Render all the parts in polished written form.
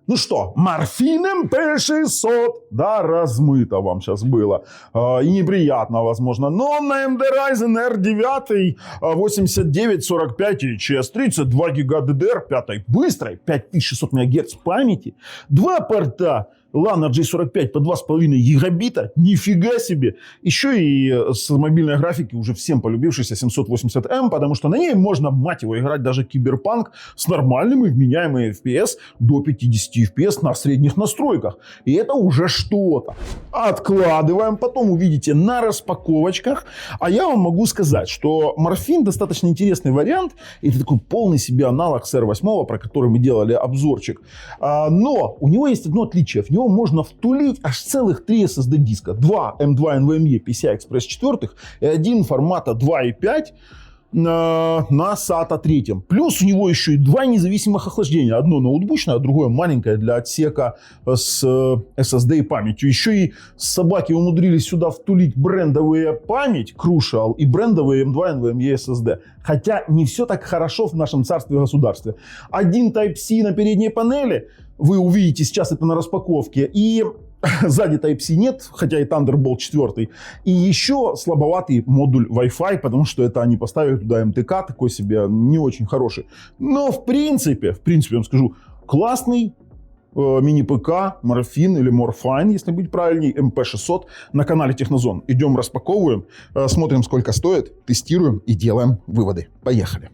Ну что, Morphine MP600, да, размыто вам сейчас было, и неприятно, возможно, но на AMD Ryzen R9 8945 HS, 32 ГБ DDR5, быстрой, 5600 МГц памяти, два порта LAN RJ45 по 2,5 гигабита, нифига себе. Еще и с мобильной графики уже всем полюбившийся 780M, потому что на ней можно, мать его, играть даже киберпанк с нормальным и вменяемым FPS до 50 FPS на средних настройках. И это уже что-то. Откладываем, потом увидите на распаковочках. А я вам могу сказать, что Morphine достаточно интересный вариант. Это такой полный себе аналог CR8, про который мы делали обзорчик. Но у него есть одно отличие. В него можно втулить аж целых 3 SSD диска. 2 M2 NVMe PCI-Express 4 и один формата 2.5 на SATA 3. Плюс у него еще и 2 независимых охлаждения. Одно ноутбучное, а другое маленькое для отсека с SSD и памятью. Еще и собаки умудрились сюда втулить брендовые память Crucial и брендовые M2 NVMe SSD. Хотя не все так хорошо в нашем царстве и государстве. Один Type-C на передней панели. Вы увидите сейчас это на распаковке. И сзади Type-C нет, хотя и Thunderbolt 4. И еще слабоватый модуль Wi-Fi, потому что это они поставили туда МТК, такой себе не очень хороший. Но в принципе, я вам скажу, классный мини-ПК Morphine или Morphine, если быть правильней, MP600 на канале Технозон. Идем распаковываем, смотрим, сколько стоит, тестируем и делаем выводы. Поехали.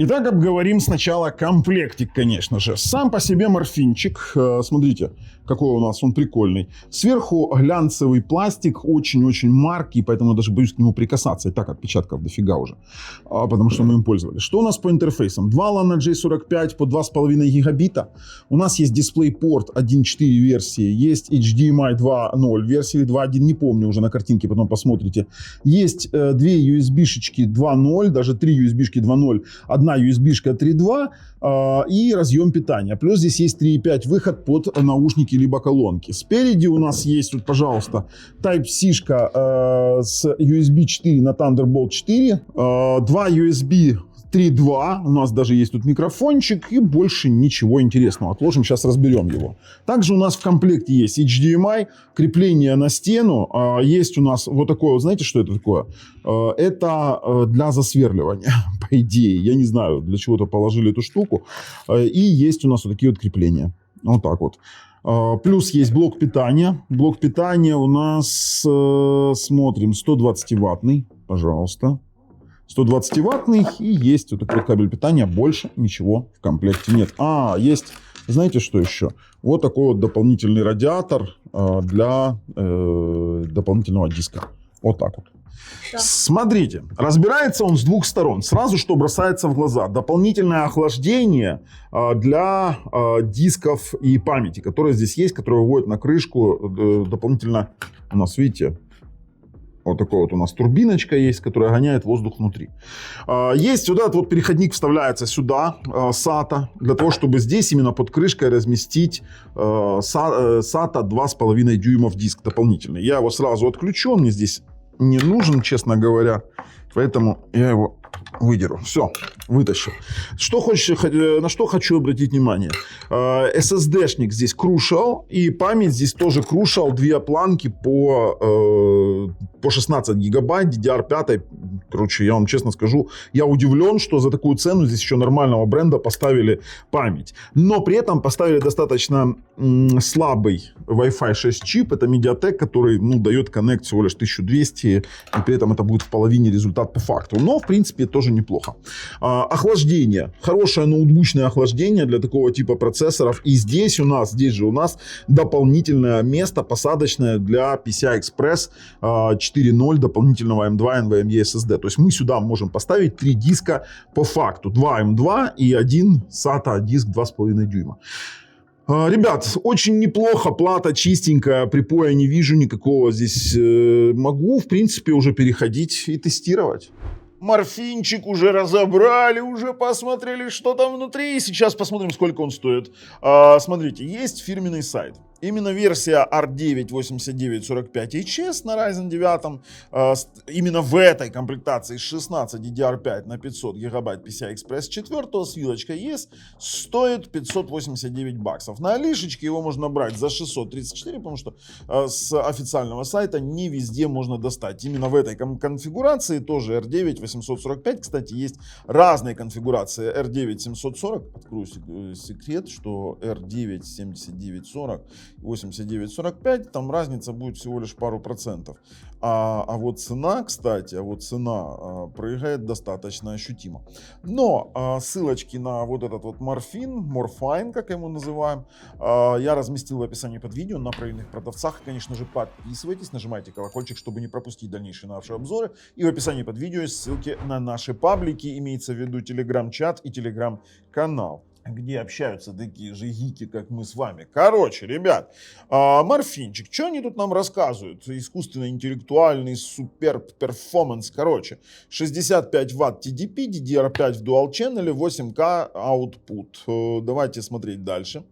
Итак, обговорим сначала комплектик, конечно же. Сам по себе морфинчик, смотрите, какой у нас он прикольный. Сверху глянцевый пластик, очень-очень маркий, поэтому я даже боюсь к нему прикасаться. И так отпечатков дофига уже, потому что мы им пользовались. Что у нас по интерфейсам? 2 LAN RJ45 по 2,5 гигабита. У нас есть DisplayPort 1.4 версии, есть HDMI 2.0 версии, 2.1, не помню уже на картинке, потом посмотрите. Есть 2 USB-шечки 2.0, даже 3 USB-шки 2.0, одна USB-шка 3.2 и разъем питания. Плюс здесь есть 3.5 выход под наушники либо колонки. Спереди у нас есть, вот, пожалуйста, Type-C-шка с USB 4 на Thunderbolt 4, 2 USB 3.2, у нас даже есть тут микрофончик и больше ничего интересного. Отложим, сейчас разберем его. Также у нас в комплекте есть HDMI, крепление на стену. Есть у нас вот такое, знаете, что это такое? Это для засверливания, по идее. Я не знаю, для чего-то положили эту штуку. И есть у нас вот такие вот крепления. Вот так вот. Плюс есть блок питания. Блок питания у нас, смотрим, 120-ваттный, пожалуйста. 120-ваттный и есть вот такой кабель питания. Больше ничего в комплекте нет. Есть, знаете, что еще? Вот такой вот дополнительный радиатор для дополнительного диска. Вот так вот. Да. Смотрите, разбирается он с двух сторон. Сразу что бросается в глаза. Дополнительное охлаждение для дисков и памяти, которые здесь есть, которые выводят на крышку дополнительно. У нас, видите, вот такой вот у нас турбиночка есть, которая гоняет воздух внутри. Есть вот этот вот переходник, вставляется сюда, SATA, для того, чтобы здесь именно под крышкой разместить SATA 2,5 дюймов диск дополнительный. Я его сразу отключу, он мне здесь не нужен, честно говоря, поэтому я его выдеру. Все, вытащил. На что хочу обратить внимание. SSD-шник здесь Crucial, и память здесь тоже Crucial. 2 планки по 16 гигабайт, DDR5. Короче, я вам честно скажу, я удивлен, что за такую цену здесь еще нормального бренда поставили память. Но при этом поставили достаточно слабый Wi-Fi 6 чип. Это Mediatek, который дает коннект всего лишь 1200. И при этом это будет в половине результат по факту. Но, в принципе, тоже неплохо. Охлаждение. Хорошее ноутбучное охлаждение для такого типа процессоров. И здесь же у нас дополнительное место посадочное для PCI-Express 4.0 дополнительного M2 NVMe SSD. То есть мы сюда можем поставить 3 диска по факту. 2 M2 и 1 SATA диск 2,5 дюйма. Ребят, очень неплохо, плата чистенькая, припоя не вижу никакого здесь. Могу, в принципе, уже переходить и тестировать. Морфинчик уже разобрали, уже посмотрели, что там внутри. И сейчас посмотрим, сколько он стоит. Смотрите, есть фирменный сайт. Именно версия R9 8945HS на Ryzen 9, именно в этой комплектации 16 DDR5 на 500 гигабайт PCI-Express 4 с вилочкой ES стоит $589. На Алишечке его можно брать за 634, потому что с официального сайта не везде можно достать. Именно в этой конфигурации тоже R9 845. Кстати, есть разные конфигурации R9 740. Открою секрет, что R9 7940 89.45, там разница будет всего лишь пару процентов. А вот цена, кстати, прыгает достаточно ощутимо. Но ссылочки на вот этот вот Morphine, как его называем, я разместил в описании под видео на проверенных продавцах. Конечно же, подписывайтесь, нажимайте колокольчик, чтобы не пропустить дальнейшие наши обзоры. И в описании под видео есть ссылки на наши паблики, имеется в виду телеграм-чат и телеграм-канал, где общаются такие же гики, как мы с вами. Короче, ребят, морфинчик, что они тут нам рассказывают? Искусственно-интеллектуальный супер перформанс. Короче, 65 Вт TDP, DDR5 в Dual Channel, 8К output. Давайте смотреть дальше.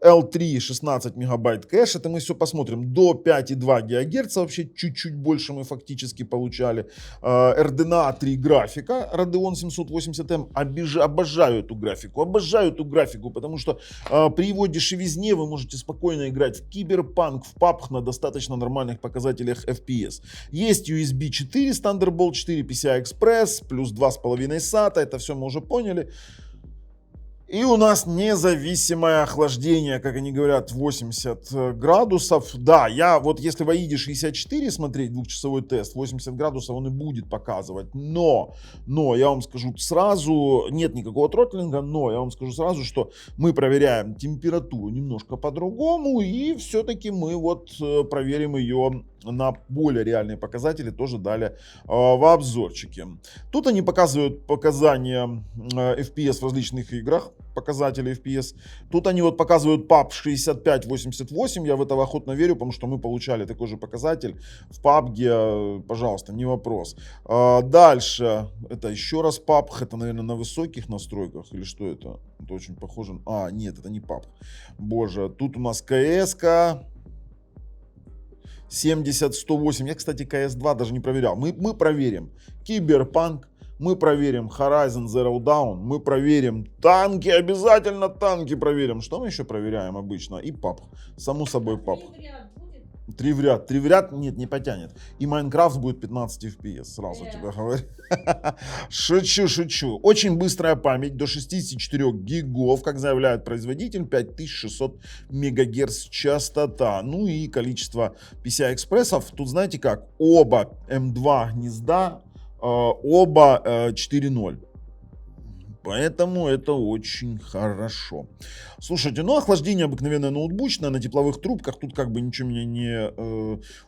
L3 16 мегабайт кэш, это мы все посмотрим, до 5,2 ГГц, вообще чуть-чуть больше мы фактически получали. RDNA 3 графика, Radeon 780M, обожаю эту графику, потому что при его дешевизне вы можете спокойно играть в Киберпанк, в PUBG на достаточно нормальных показателях FPS. Есть USB 4, Thunderbolt 4, PCI-Express, плюс 2,5 SATA, это все мы уже поняли. И у нас независимое охлаждение, как они говорят, 80 градусов. Да, если в AIDE 64 смотреть двухчасовой тест, 80 градусов он и будет показывать. Но я вам скажу сразу, нет никакого тротлинга, но я вам скажу сразу, что мы проверяем температуру немножко по-другому. И все-таки мы проверим ее на более реальные показатели, тоже дали в обзорчике. Тут они показывают показания FPS в различных играх, показатели FPS. Тут они показывают PUBG 6588. Я в это охотно верю, потому что мы получали такой же показатель в PUBG. Пожалуйста, не вопрос. Дальше, это еще раз PUBG. Это, наверное, на высоких настройках. Или что это? Это очень похоже. Нет, это не PUBG. Боже, тут у нас CS-ка. 70-108. Я, кстати, CS2 даже не проверял. Мы проверим Киберпанк, мы проверим Horizon Zero Dawn, мы проверим танки, обязательно танки проверим. Что мы еще проверяем обычно? И PUBG. Само собой PUBG. 3 в ряд. 3 в ряд нет, не потянет. И Майнкрафт будет 15 FPS, сразу тебе говорю. Шучу. Очень быстрая память, до 64 гигов, как заявляет производитель, 5600 МГц частота. Ну и количество PCI-экспрессов. Тут знаете как, оба M2 гнезда, оба 4.0. Поэтому это очень хорошо. Слушайте, охлаждение обыкновенное ноутбучное на тепловых трубках. Тут как бы ничего меня не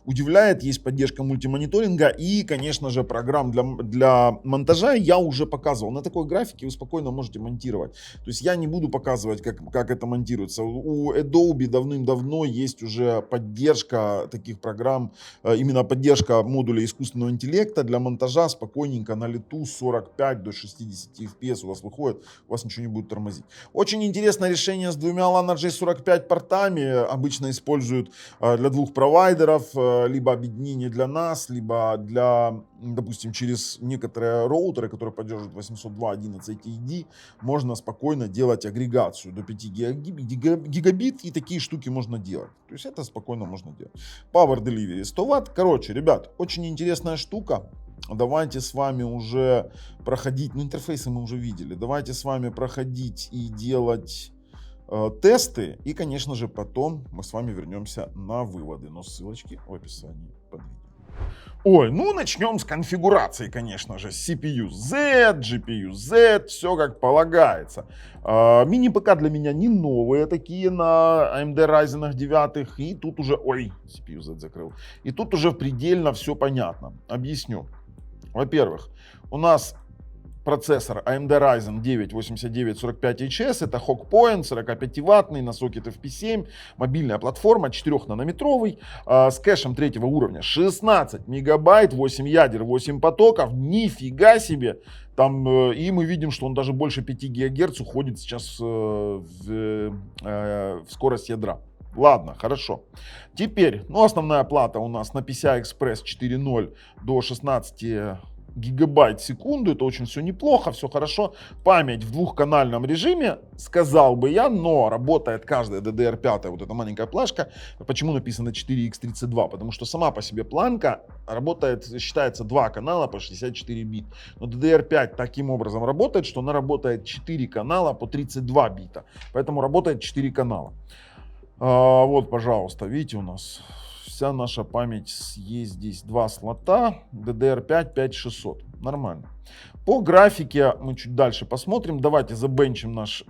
удивляет. Есть поддержка мультимониторинга и, конечно же, программ для монтажа я уже показывал. На такой графике вы спокойно можете монтировать. То есть я не буду показывать, как это монтируется. У Adobe давным-давно есть уже поддержка таких программ, именно поддержка модуля искусственного интеллекта для монтажа спокойненько на лету 45 до 60 FPS у вас выходит, у вас ничего не будет тормозить. Очень интересное решение с двумя LAN RJ45 портами. Обычно используют для двух провайдеров, либо объединение для нас, либо для, допустим, через некоторые роутеры, которые поддерживают 802.11ed, можно спокойно делать агрегацию до 5 гигабит, и такие штуки можно делать. То есть это спокойно можно делать. Power Delivery 100 Вт. Короче, ребят, очень интересная штука. Давайте с вами уже проходить, интерфейсы мы уже видели, давайте с вами проходить и делать тесты, и, конечно же, потом мы с вами вернемся на выводы, но ссылочки в описании под видео. Начнем с конфигурации, конечно же, CPU Z, GPU Z, все как полагается. Мини-ПК для меня не новые такие на AMD Ryzen 9, и тут уже, CPU Z закрыл, и тут уже предельно все понятно, объясню. Во-первых, у нас процессор AMD Ryzen 9 8945HS, это Hawkpoint, 45-ваттный, на сокет FP7, мобильная платформа, 4-нанометровый, с кэшем 3-го уровня, 16 мегабайт, 8 ядер, 8 потоков, нифига себе. Там, и мы видим, что он даже больше 5 ГГц уходит сейчас в скорость ядра. Ладно, хорошо. Теперь, ну, основная плата у нас на PCI-Express 4.0 до 16 гигабайт в секунду. Это очень все неплохо, все хорошо. Память в двухканальном режиме, сказал бы я, но работает каждая DDR5, вот эта маленькая плашка. Почему написано 4X32? Потому что сама по себе планка работает, считается 2 канала по 64 бит. Но DDR5 таким образом работает, что она работает 4 канала по 32 бита. Поэтому работает 4 канала. Вот, пожалуйста, видите, у нас вся наша память есть здесь. 2 слота, DDR5 5600. Нормально. По графике мы чуть дальше посмотрим. Давайте забенчим наш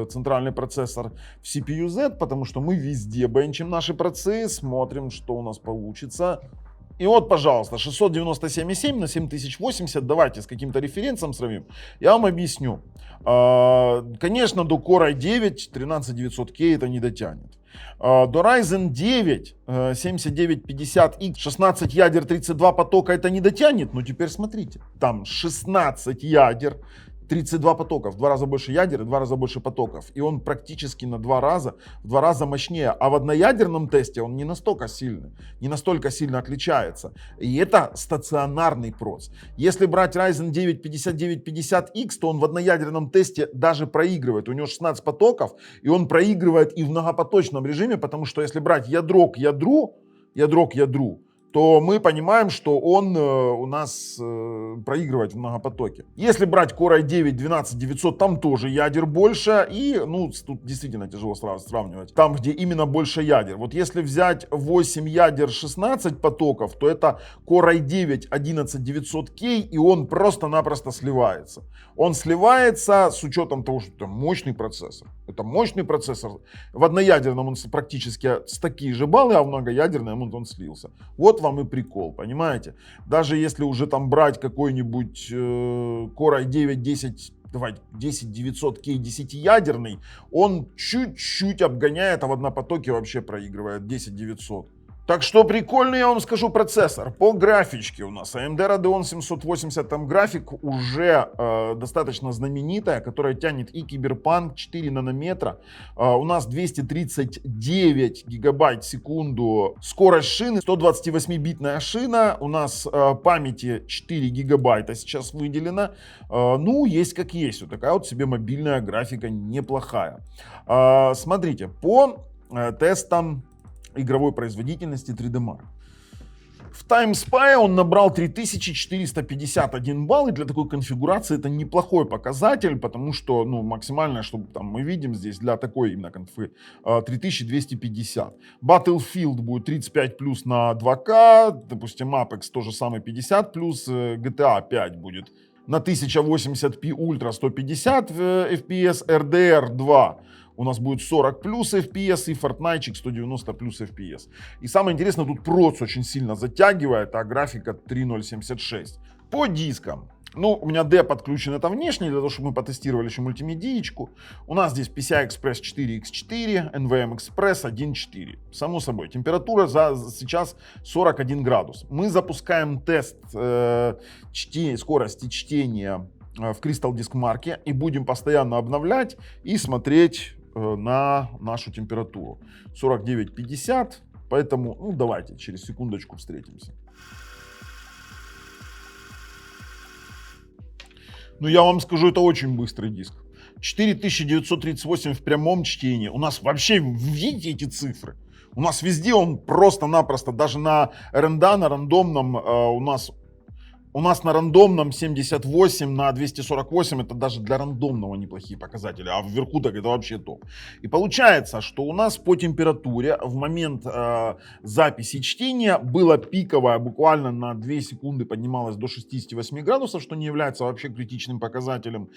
центральный процессор в CPU-Z, потому что мы везде бенчим наши процессы. Смотрим, что у нас получится. И вот, пожалуйста, 697,7 на 7080. Давайте с каким-то референсом сравним. Я вам объясню. Конечно, до Core i9 13900K это не дотянет. До Ryzen 9 7950X 16 ядер 32 потока это не дотянет. Но теперь смотрите, там 16 ядер 32 потока, в 2 раза больше ядер и в 2 раза больше потоков. И он практически в 2 раза мощнее. А в одноядерном тесте он не настолько сильный, не настолько сильно отличается. И это стационарный проц. Если брать Ryzen 9 5950X, то он в одноядерном тесте даже проигрывает. У него 16 потоков, и он проигрывает и в многопоточном режиме, потому что если брать ядро к ядру, то мы понимаем, что он у нас проигрывает в многопотоке. Если брать Core i9 12900, там тоже ядер больше, и ну, тут действительно тяжело сравнивать. Там, где именно больше ядер. Вот если взять 8 ядер 16 потоков, то это Core i9 11900K, и он просто-напросто сливается. Он сливается с учетом того, что это мощный процессор. Это мощный процессор. В одноядерном он практически с такие же баллы, а в многоядерном он слился. Вот вам и прикол, понимаете? Даже если уже там брать какой-нибудь Core i9 10900K 10-ядерный, он чуть-чуть обгоняет, а в однопотоке вообще проигрывает 10900. Так что прикольный, я вам скажу, процессор. По графичке у нас AMD Radeon 780, там график уже достаточно знаменитая, которая тянет и Cyberpunk 4 нанометра. У нас 239 гигабайт в секунду скорость шины, 128-битная шина. У нас памяти 4 гигабайта сейчас выделено. Ну, есть как есть. Вот такая вот себе мобильная графика неплохая. Смотрите, по тестам игровой производительности 3D Mark. В TimeSpy он набрал 3451 балл, и для такой конфигурации это неплохой показатель, потому что ну, максимальное, что там мы видим здесь для такой именно конфы, 3250. Battlefield будет 35 плюс на 2К, допустим, Apex тоже самый 50 плюс, GTA 5 будет на 1080p Ultra 150 FPS, RDR 2 у нас будет 40 плюс FPS и Fortnite 190 плюс FPS. И самое интересное, тут проц очень сильно затягивает, а графика 3076. По дискам. Ну, у меня D подключен, это внешний, для того, чтобы мы потестировали еще мультимедиечку. У нас здесь PCI-Express 4X4, NVMe Express 1.4. Само собой, температура сейчас 41 градус. Мы запускаем тест скорости чтения в Crystal Disk Mark и будем постоянно обновлять и смотреть на нашу температуру. 49,50, поэтому, ну, давайте через секундочку встретимся. Ну, я вам скажу, это очень быстрый диск. 4938 в прямом чтении. У нас вообще, видите эти цифры? У нас везде он просто-напросто, даже на RND, на рандомном у нас на рандомном 78 на 248, это даже для рандомного неплохие показатели, а вверху так это вообще топ. И получается, что у нас по температуре в момент записи чтения было пиковое, буквально на 2 секунды поднималось до 68 градусов, что не является вообще критичным показателем.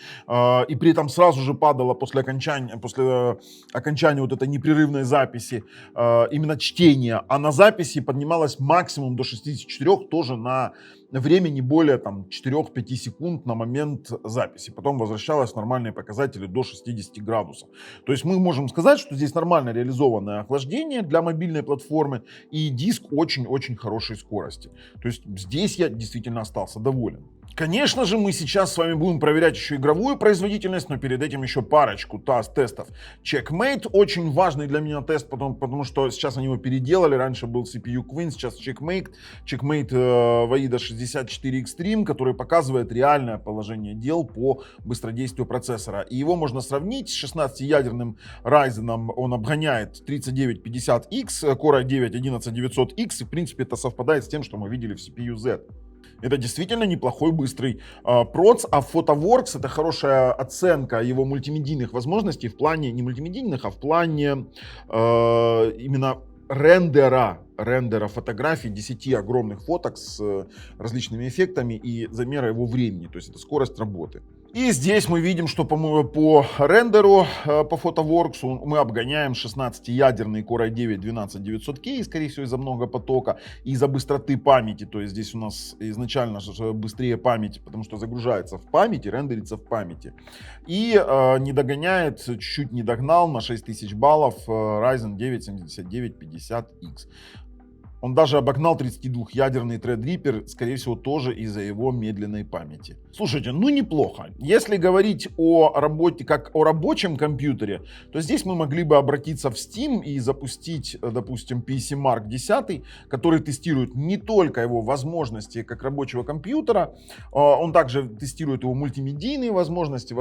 И при этом сразу же падало после окончания вот этой непрерывной записи именно чтения, а на записи поднималось максимум до 64, тоже на время не более там 4-5 секунд на момент записи. Потом возвращалось в нормальные показатели до 60 градусов. То есть мы можем сказать, что здесь нормально реализованное охлаждение для мобильной платформы и диск очень-очень хорошей скорости. То есть здесь я действительно остался доволен. Конечно же, мы сейчас с вами будем проверять еще игровую производительность, но перед этим еще парочку тестов. Checkmate очень важный для меня тест, потому что сейчас они его переделали. Раньше был CPU Queen, сейчас Checkmate. Checkmate VAIDA 64 Extreme, который показывает реальное положение дел по быстродействию процессора. И его можно сравнить с 16-ядерным Ryzen. Он обгоняет 3950X, Core i9 11900X. И в принципе это совпадает с тем, что мы видели в CPU Z. Это действительно неплохой быстрый проц, а Photoworks — это хорошая оценка его мультимедийных возможностей в плане, не мультимедийных, а в плане именно рендера фотографий, 10 огромных фоток с различными эффектами и замера его времени, то есть это скорость работы. И здесь мы видим, что по рендеру, по Photoworks мы обгоняем 16-ядерный Core i9 12900K, скорее всего из-за много потока, и из-за быстроты памяти. То есть здесь у нас изначально быстрее память, потому что загружается в памяти, рендерится в памяти. И не догоняет, чуть-чуть не догнал на 6000 баллов Ryzen 9 7950X. Он даже обогнал 32-ядерный Threadripper, скорее всего, тоже из-за его медленной памяти. Слушайте, ну неплохо. Если говорить о работе как о рабочем компьютере, то здесь мы могли бы обратиться в Steam и запустить, допустим, PCMark 10, который тестирует не только его возможности как рабочего компьютера, он также тестирует его мультимедийные возможности,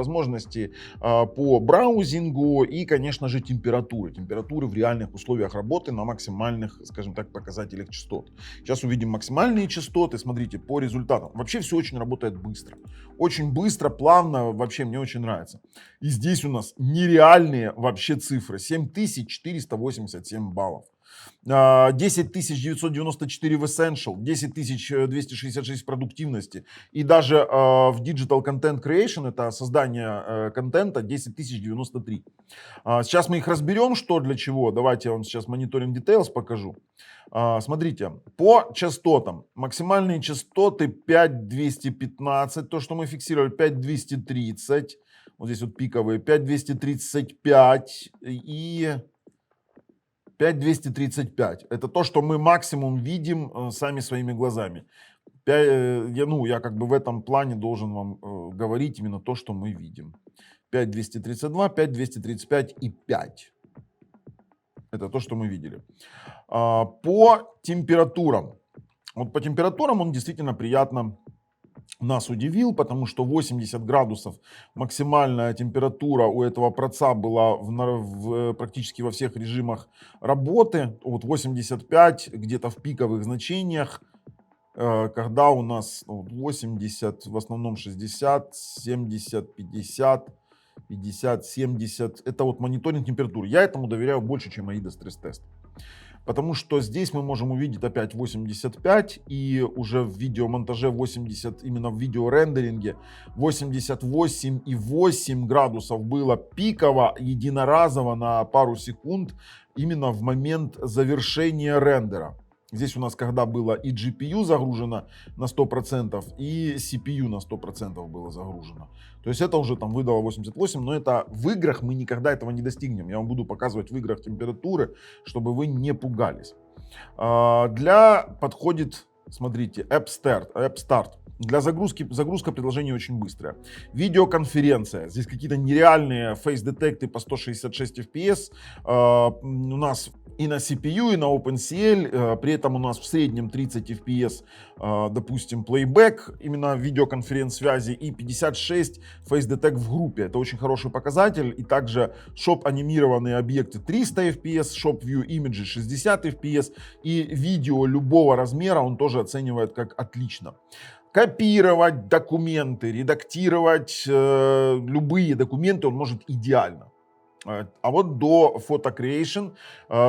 по браузингу и, конечно же, температуры в реальных условиях работы на максимальных, скажем так, показателях частот. Сейчас увидим максимальные частоты. Смотрите, по результатам. Вообще все очень работает быстро. Очень быстро, плавно. Вообще мне очень нравится. И здесь у нас нереальные вообще цифры. 7487 баллов. 10994 в Essential, 10266 в продуктивности. И даже в Digital Content Creation, это создание контента, 10093. Сейчас мы их разберем, что для чего. Давайте я вам сейчас Monitoring Details покажу. Смотрите, по частотам. Максимальные частоты 5215, то, что мы фиксировали, 5230. Вот здесь вот пиковые, 5235 и 5235. Это то, что мы максимум видим сами своими глазами. Я как бы в этом плане должен вам говорить именно то, что мы видим. 5232, 5235 и 5. Это то, что мы видели. По температурам. Вот по температурам он действительно приятно нас удивил, потому что 80 градусов максимальная температура у этого проца была практически во всех режимах работы. Вот 85 где-то в пиковых значениях, когда у нас 80, в основном 60, 70, 50, 50, 70. Это вот мониторинг температуры. Я этому доверяю больше, чем AIDA стресс-тест. Потому что здесь мы можем увидеть опять 85 и уже в видеомонтаже 80, именно в видеорендеринге 88,8 градусов было пиково, единоразово на пару секунд именно в момент завершения рендера. Здесь у нас когда было и GPU загружено на 100%, и CPU на 100% было загружено. То есть это уже там выдало 88, но это в играх мы никогда этого не достигнем. Я вам буду показывать в играх температуры, чтобы вы не пугались. Подходит, смотрите, App Start. Для загрузка предложения очень быстрая. Видеоконференция. Здесь какие-то нереальные фейс-детекты по 166 FPS. У нас и на CPU, и на OpenCL. При этом у нас в среднем 30 FPS, допустим, плейбэк, именно видеоконференц-связи, и 56 фейс-детект в группе. Это очень хороший показатель. И также шоп-анимированные объекты 300 FPS, шоп-view images 60 FPS. И видео любого размера он тоже оценивает как отлично. Копировать документы, редактировать любые документы он может идеально. А вот до Photo Creation,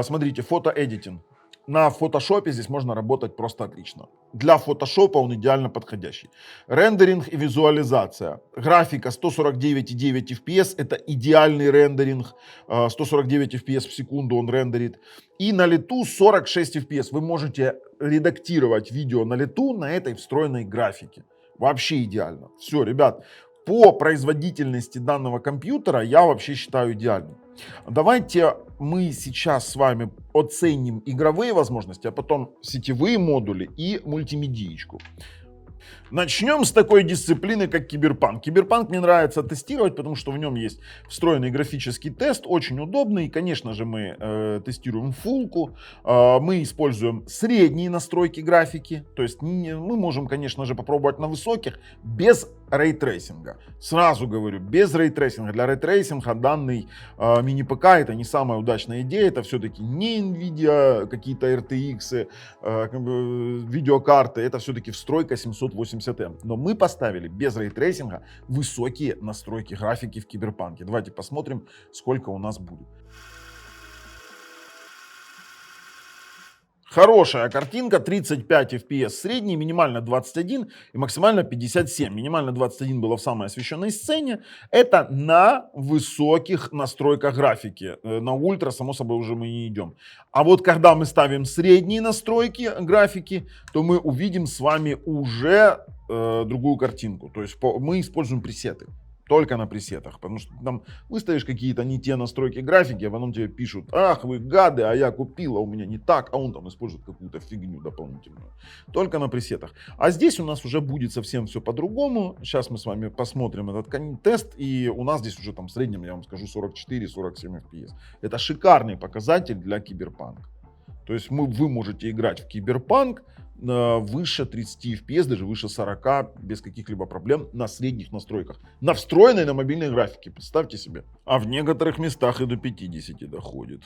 смотрите, фото-эдитинг. На фотошопе здесь можно работать просто отлично. Для фотошопа он идеально подходящий. Рендеринг и визуализация. Графика 149,9 FPS. Это идеальный рендеринг. 149 FPS в секунду он рендерит. И на лету 46 FPS. Вы можете редактировать видео на лету на этой встроенной графике. Вообще идеально. Все, ребят, по производительности данного компьютера я вообще считаю идеальным. Давайте мы сейчас с вами оценим игровые возможности, а потом сетевые модули и мультимедиечку. Начнем с такой дисциплины, как Киберпанк. Киберпанк мне нравится тестировать, потому что в нем есть встроенный графический тест, очень удобный. И, конечно же, мы тестируем фулку, мы используем средние настройки графики. То есть мы можем, конечно же, попробовать на высоких без рейтрейсинга. Сразу говорю, без рейтрейсинга. Для рейтрейсинга данный мини-ПК это не самая удачная идея. Это все-таки не NVIDIA, какие-то RTX, видеокарты. Это все-таки встройка 780M. Но мы поставили без рейтрейсинга высокие настройки графики в Киберпанке. Давайте посмотрим, сколько у нас будет. Хорошая картинка, 35 FPS средний, минимально 21 и максимально 57. Минимально 21 было в самой освещенной сцене. Это на высоких настройках графики. На ультра, само собой, уже мы не идем. А вот когда мы ставим средние настройки графики, то мы увидим с вами уже другую картинку. То есть мы используем пресеты. Только на пресетах, потому что там выставишь какие-то не те настройки графики, а потом тебе пишут: ах, вы гады, а я купила, у меня не так, а он там использует какую-то фигню дополнительную. Только на пресетах. А здесь у нас уже будет совсем все по-другому. Сейчас мы с вами посмотрим этот тест, и у нас здесь уже там в среднем, я вам скажу, 44-47 FPS. Это шикарный показатель для Киберпанка. То есть вы можете играть в Киберпанк выше 30 FPS, даже выше 40, без каких-либо проблем на средних настройках. На встроенной на мобильной графике, представьте себе. А в некоторых местах и до 50 доходит.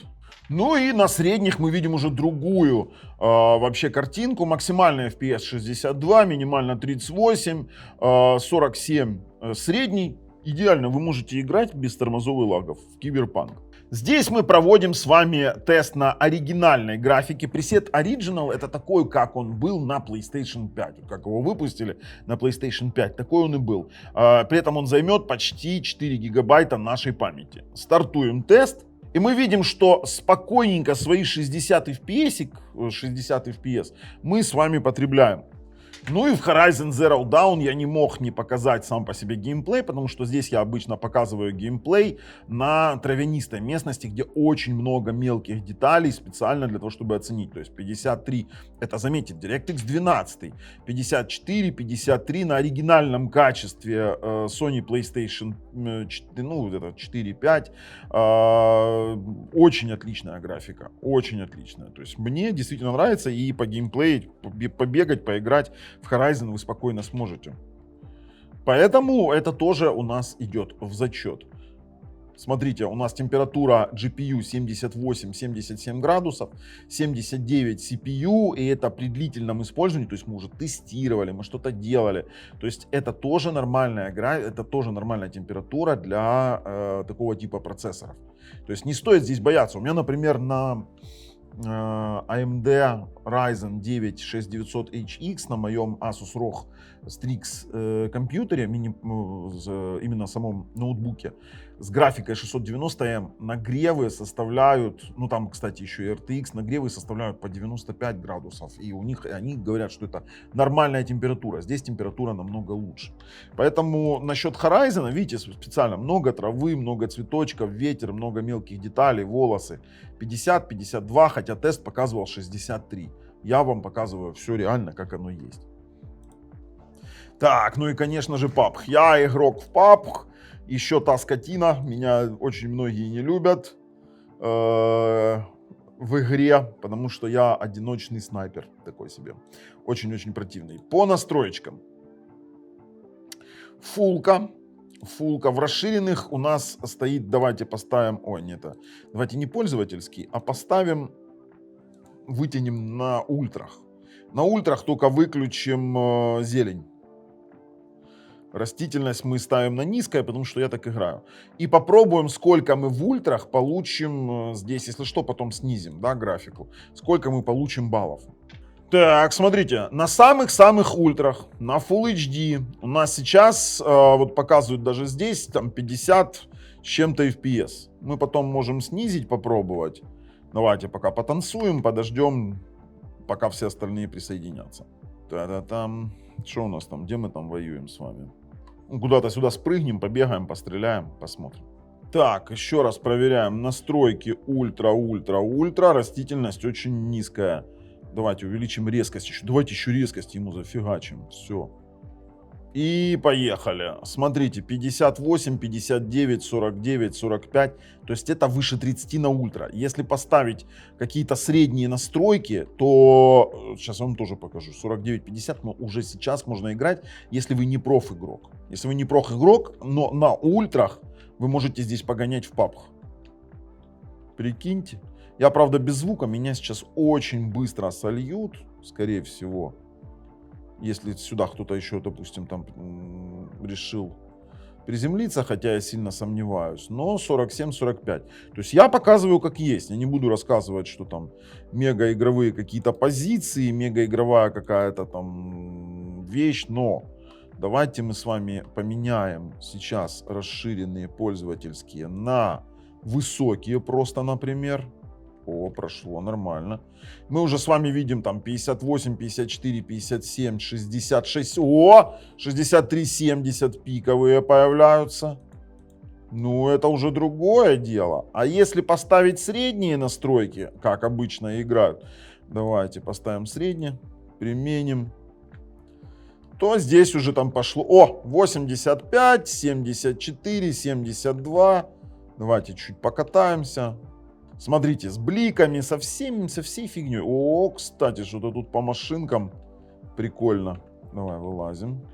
Ну и на средних мы видим уже другую вообще картинку. Максимальный FPS 62, минимально 38, 47 средний. Идеально вы можете играть без тормозов и лагов в Киберпанк. Здесь мы проводим с вами тест на оригинальной графике. Пресет Original это такой, как он был на PlayStation 5. Как его выпустили на PlayStation 5, такой он и был. При этом он займет почти 4 гигабайта нашей памяти. Стартуем тест. И мы видим, что спокойненько свои 60 FPS мы с вами потребляем. Ну и в Horizon Zero Dawn я не мог не показать сам по себе геймплей, потому что здесь я обычно показываю геймплей на травянистой местности, где очень много мелких деталей специально для того, чтобы оценить. То есть 53, это, заметьте, DirectX 12, 54, 53 на оригинальном качестве Sony PlayStation 4.5. Очень отличная графика, очень отличная. То есть мне действительно нравится, и по геймплею побегать, поиграть в Horizon вы спокойно сможете. Поэтому это тоже у нас идет в зачет. Смотрите, у нас температура GPU 78-77 градусов, 79 CPU, и это при длительном использовании, то есть мы уже тестировали, мы что-то делали. То есть это тоже нормальная температура для такого типа процессоров. То есть не стоит здесь бояться. У меня, например, на AMD Ryzen 9 6900HX на моем Asus ROG Strix компьютере, именно самом ноутбуке, с графикой 690M нагревы составляют, ну там, кстати, еще и RTX, нагревы составляют по 95 градусов. И они говорят, что это нормальная температура. Здесь температура намного лучше. Поэтому насчет Horizon, видите, специально много травы, много цветочков, ветер, много мелких деталей, волосы. 50-52, хотя тест показывал 63. Я вам показываю все реально, как оно есть. Так, ну и, конечно же, PUBG. Я игрок в PUBG. Еще та скотина. Меня очень многие не любят в игре, потому что я одиночный снайпер такой себе. Очень-очень противный. По настроечкам. Фулка в расширенных у нас стоит, давайте поставим, давайте не пользовательский, а поставим, вытянем на ультрах. На ультрах только выключим зелень. Растительность мы ставим на низкое, потому что я так играю. И попробуем, сколько мы в ультрах получим здесь, если что, потом снизим, да, графику. Сколько мы получим баллов. Так, смотрите, на самых-самых ультрах, на Full HD у нас сейчас, вот показывают даже здесь, там 50 с чем-то FPS. Мы потом можем снизить, попробовать. Давайте пока потанцуем, подождем, пока все остальные присоединятся. Та-да-там. Что у нас там, где мы там воюем с вами? Куда-то сюда спрыгнем, побегаем, постреляем, посмотрим. Так, еще раз проверяем. Настройки ультра. Растительность очень низкая. Давайте увеличим резкость. Давайте еще резкость ему зафигачим. Все. И поехали. Смотрите, 58, 59, 49, 45. То есть это выше 30 на ультра. Если поставить какие-то средние настройки, то сейчас я вам тоже покажу. 49, 50, но уже сейчас можно играть, если вы не проф-игрок. Если вы не проф-игрок, но на ультрах вы можете здесь погонять в пабг. Прикиньте. Я, правда, без звука. Меня сейчас очень быстро сольют, скорее всего. Если сюда кто-то еще, допустим, там решил приземлиться, хотя я сильно сомневаюсь, но 47-45. То есть я показываю как есть, я не буду рассказывать, что там мега-игровые какие-то позиции, мега-игровая какая-то там вещь, но давайте мы с вами поменяем сейчас расширенные пользовательские на высокие просто, например. О, прошло нормально. Мы уже с вами видим там 58, 54, 57, 66. О, 63, 70 пиковые появляются. Ну, это уже другое дело. А если поставить средние настройки, как обычно играют, давайте поставим средние, применим, то здесь уже там пошло, о, 85, 74, 72. Давайте чуть покатаемся. Смотрите, с бликами, со всей фигней. О, кстати, что-то тут по машинкам прикольно. Давай, вылазим.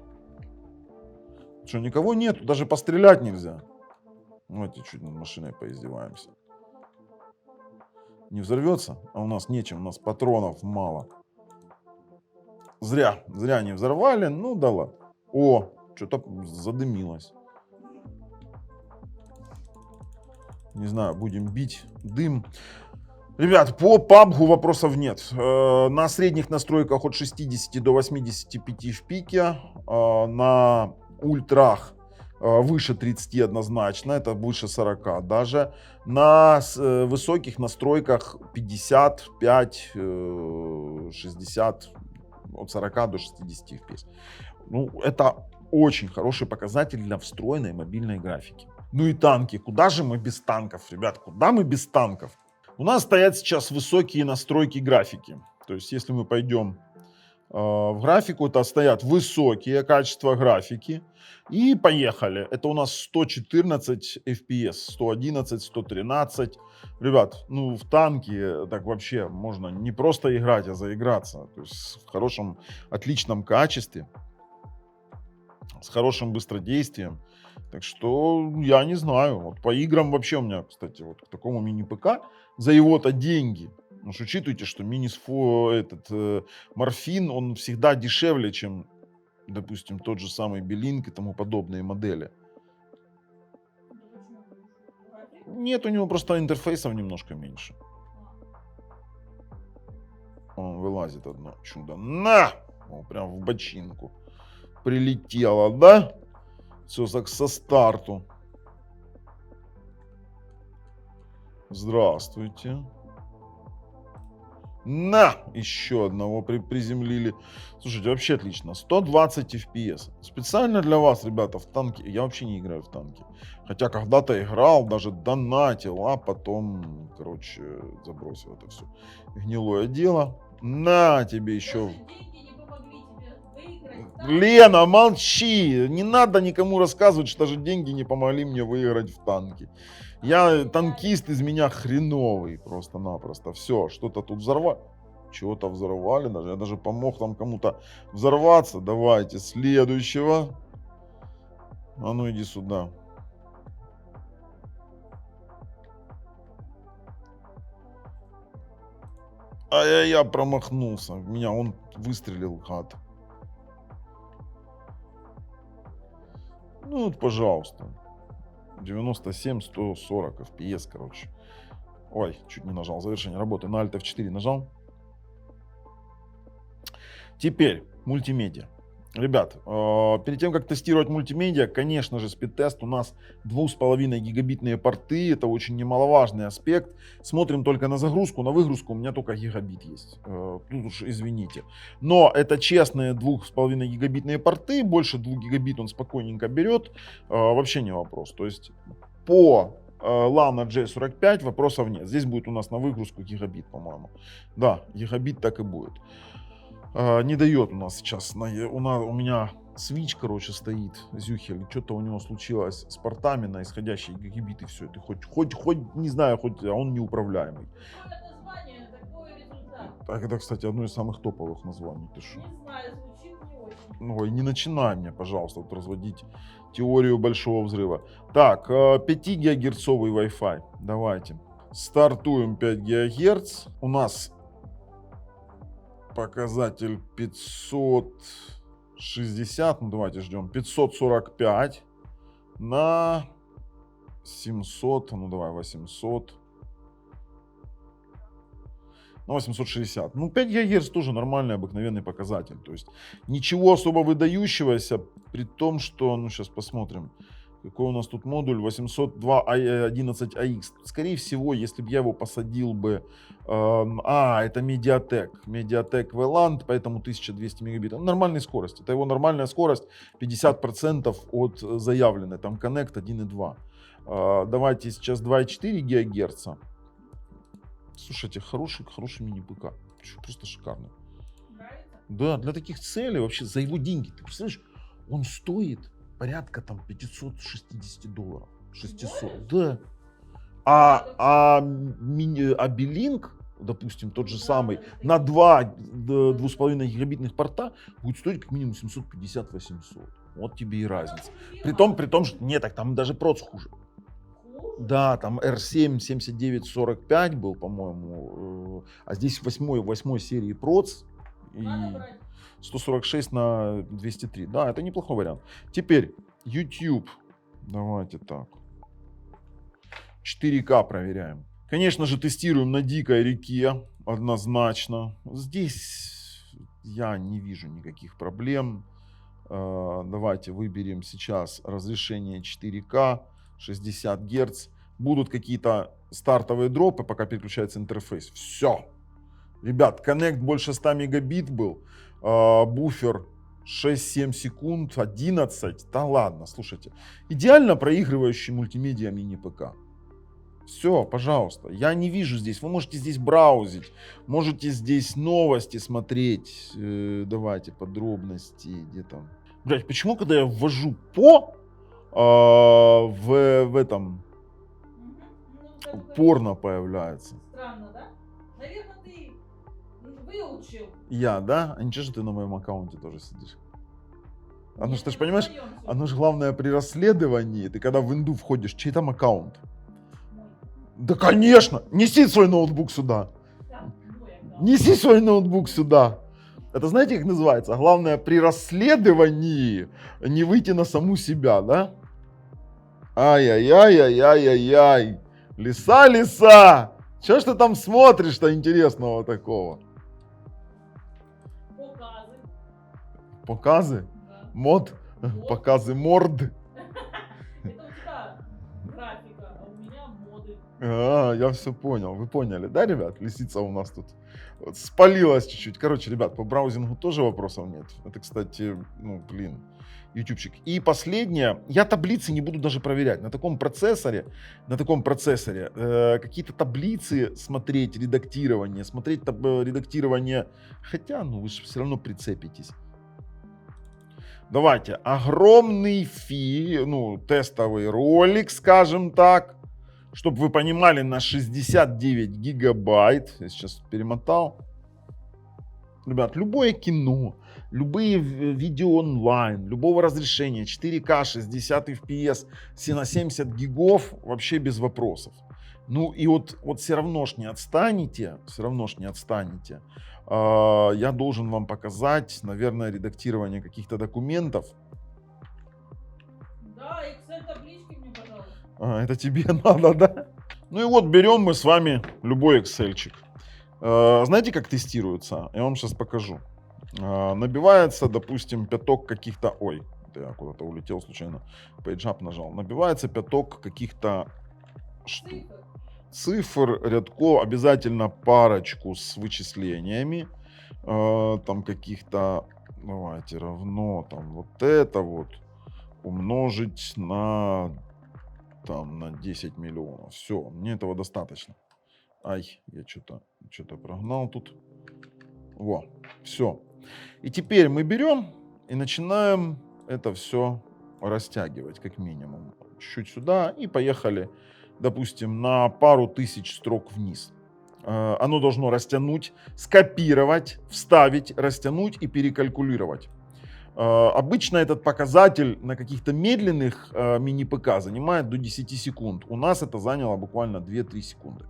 Что, никого нету? Даже пострелять нельзя. Давайте чуть над машиной поиздеваемся. Не взорвется? А у нас нечем, у нас патронов мало. Зря не взорвали. Ну да ладно. О, что-то задымилось. Не знаю, будем бить дым. Ребят, по PUBG вопросов нет. На средних настройках от 60 до 85 в пике. На ультрах выше 30 однозначно. Это выше 40 даже. На высоких настройках 55, 60, от 40 до 60 FPS. Ну, это очень хороший показатель для встроенной мобильной графики. Ну и танки. Куда же мы без танков, ребят? Куда мы без танков? У нас стоят сейчас высокие настройки графики. То есть, если мы пойдем в графику, то стоят высокие качества графики. И поехали. Это у нас 114 FPS, 111, 113. Ребят, ну в танки так вообще можно не просто играть, а заиграться. То есть в хорошем, отличном качестве. С хорошим быстродействием. Так что я не знаю. Вот по играм вообще у меня, кстати, вот к такому мини-ПК за его-то деньги. Ну, учитывайте, что морфин, он всегда дешевле, чем, допустим, тот же самый Белинг и тому подобные модели. Нет, у него просто интерфейсов немножко меньше. Он вылазит одно чудо. На! О, прям в бочинку. Прилетело, да? Все так со старту. Здравствуйте. На! Еще одного приземлили. Слушайте, вообще отлично. 120 FPS. Специально для вас, ребята, в танки. Я вообще не играю в танки. Хотя когда-то играл, даже донатил, а потом, короче, забросил это все гнилое дело. На тебе еще. Лена, молчи! Не надо никому рассказывать, что даже деньги не помогли мне выиграть в танки. Я танкист, из меня хреновый просто-напросто. Все, что-то тут взорвали. Чего-то взорвали даже. Я даже помог там кому-то взорваться. Давайте следующего. А ну иди сюда. Я промахнулся. В меня он выстрелил, гад. Ну вот, пожалуйста. 97, 140 FPS, короче. Ой, чуть не нажал. Завершение работы. На Alt F4 нажал. Теперь мультимедиа. Ребят, перед тем, как тестировать мультимедиа, конечно же, спидтест у нас 2,5 гигабитные порты. Это очень немаловажный аспект. Смотрим только на загрузку. На выгрузку у меня только гигабит есть. Тут уж извините. Но это честные 2,5 гигабитные порты. Больше 2 гигабит он спокойненько берет. Вообще не вопрос. То есть по LAN J45 вопросов нет. Здесь будет у нас на выгрузку гигабит, по-моему. Да, гигабит так и будет. Не дает у нас сейчас, у меня Switch, короче, стоит, Зюхель, что-то у него случилось с портами на исходящие гигабиты, все это, хоть, не знаю, хоть, а он неуправляемый. Какое название, такой результат. Так, это, кстати, одно из самых топовых названий, ты что? Не знаю, звучит не очень. Ну, и не начинай мне, пожалуйста, вот разводить теорию большого взрыва. Так, 5 гигагерцовый Wi-Fi, давайте. Стартуем 5 гигагерц. У нас показатель 560, ну давайте ждем, 545 на 700, ну давай 800. Ну, 860. Ну, 5 ГГц тоже нормальный, обыкновенный показатель. То есть ничего особо выдающегося, при том, что, ну, сейчас посмотрим, какой у нас тут модуль, 802.11ax. Скорее всего, если бы я его посадил бы... это Mediatek. Mediatek VLAN, поэтому 1200 мегабитов. Нормальная скорость. Это его нормальная скорость, 50% от заявленной. Там Connect 1.2. Давайте сейчас 2.4 ГГц. Слушайте, хороший мини-ПК. Просто шикарный. Нравится? Да, для таких целей вообще за его деньги. Ты представляешь, он стоит порядка там $560. 600. Да. А Белинк, допустим, тот же самый, на 2,5 гигабитных порта будет стоить как минимум 750-800. Вот тебе и разница. При том, что нет, так там даже проц хуже. Да, там R7 7945 был, по-моему, а здесь 8 серии проц и 146 на 203. Да, это неплохой вариант. Теперь YouTube. Давайте так. 4К проверяем. Конечно же, тестируем на дикой реке, однозначно. Здесь я не вижу никаких проблем. Давайте выберем сейчас разрешение 4К. 60 Гц. Будут какие-то стартовые дропы, пока переключается интерфейс. Все. Ребят, коннект больше 100 мегабит был. Буфер 6-7 секунд, 11. Да ладно, слушайте. Идеально проигрывающий мультимедиа мини-ПК. Все, пожалуйста. Я не вижу здесь. Вы можете здесь браузить. Можете здесь новости смотреть. Давайте подробности. Где там? Блять, почему, когда я ввожу по... в этом порно появляется. Странно, да? Наверное, ты выучил. Я, да? А ничего же ты на моем аккаунте тоже сидишь? Оно ж, ты же понимаешь, оно же главное при расследовании, ты когда в инду входишь, чей там аккаунт? Да, конечно! Неси свой ноутбук сюда! Неси свой ноутбук сюда! Это знаете, как называется? Главное при расследовании не выйти на саму себя, да? Ай-яй-яй-яй-яй-яй. Лиса! Чё ж ты там смотришь-то интересного такого? Показы. Показы? Да. Мод? Показы морд? Это у тебя графика, а у меня моды. Я все понял. Вы поняли, да, ребят? Лисица у нас тут вот спалилась чуть-чуть. Короче, ребят, по браузингу тоже вопросов нет. Это, кстати, ютубчик. И последнее. Я таблицы не буду даже проверять. На таком процессоре какие-то таблицы смотреть, смотреть редактирование. Хотя, вы же все равно прицепитесь. Давайте. Огромный тестовый ролик, скажем так. Чтобы вы понимали, на 69 гигабайт. Я сейчас перемотал. Ребят, любое кино, любые видео онлайн, любого разрешения, 4К, 60 FPS, на 70 гигов, вообще без вопросов. И вот все равно ж не отстанете, я должен вам показать, наверное, редактирование каких-то документов. Да, Excel-таблички мне, пожалуйста. Это тебе надо, да? Ну и вот берем мы с вами любой Excel-чик. Знаете, как тестируется? Я вам сейчас покажу. Набивается, допустим, пяток каких-то... Ой, я куда-то улетел случайно. Page-up нажал. Набивается пяток каких-то цифр, рядков. Обязательно парочку с вычислениями. Там каких-то... Давайте, равно там вот это вот умножить на 10 миллионов. Все, мне этого достаточно. Ай, я что-то прогнал тут. Во, все. И теперь мы берем и начинаем это все растягивать как минимум. Чуть-чуть сюда и поехали, допустим, на пару тысяч строк вниз. Оно должно растянуть, скопировать, вставить, растянуть и перекалькулировать. Обычно этот показатель на каких-то медленных мини-ПК занимает до 10 секунд. У нас это заняло буквально 2-3 секунды.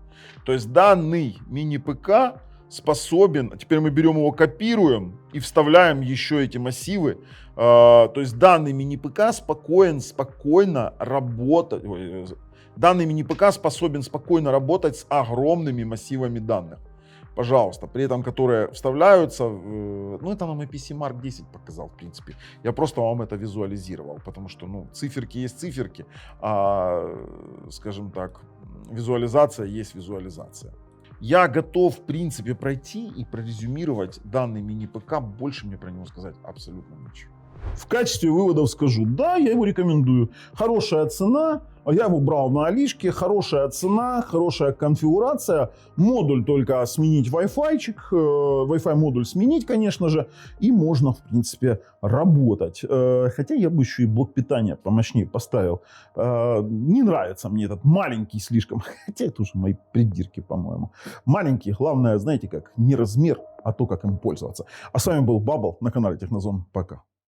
То есть данный мини-ПК способен, теперь мы берем его, копируем и вставляем еще эти массивы. То есть данный мини-ПК спокойно работать. Данный мини-ПК способен спокойно работать с огромными массивами данных. Пожалуйста, при этом которые вставляются, ну это нам и PC Mark 10 показал, в принципе. Я просто вам это визуализировал, потому что, ну, циферки есть циферки, а, скажем так, визуализация есть визуализация. Я готов, в принципе, пройти и прорезюмировать данный мини-ПК, больше мне про него сказать абсолютно ничего. В качестве выводов скажу, да, я его рекомендую. Хорошая цена, я его брал на Алишке, хорошая цена, хорошая конфигурация. Модуль только сменить Wi-Fi-чик, Wi-Fi модуль сменить, конечно же, и можно, в принципе, работать. Хотя я бы еще и блок питания помощнее поставил. Не нравится мне этот маленький слишком, хотя это уже мои придирки, по-моему. Маленький, главное, знаете как, не размер, а то, как им пользоваться. А с вами был Бабл на канале Технозон. Пока.